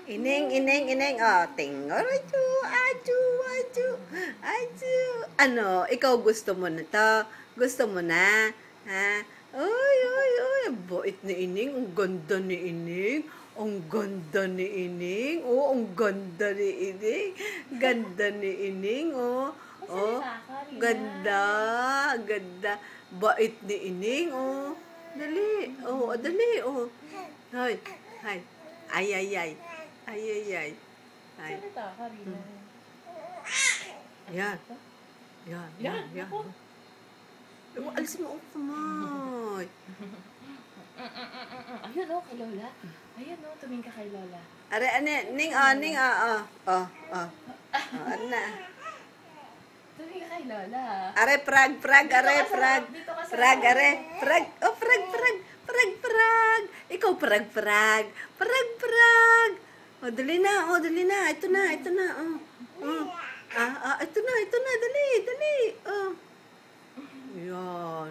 Ineng. Oh, tingor, aju. Ano, ikaw gusto mo na to? Gusto mo na? Ha? Uy. Ang bait ni Ining. Ang ganda ni Ining. Ang ganda ni Ining. Oh, ang ganda ni Ining. Ganda ni Ining, oh. Oh, ganda. Bait ni Ining, oh. Dali. Oh, dali, oh. Hay. Ay. Salita ka, Rina. Yan. Alis mo ang kamay. Ayun kay Lola. Ayun tumingin ka kay Lola. Ning, ano na. Tumingin ka kay Lola. Prag. Dito ka sa Prag. Oh, prag. Ikaw, prag. Oh, dali na. Ito na. Ito na. Dali. Oh. Yan.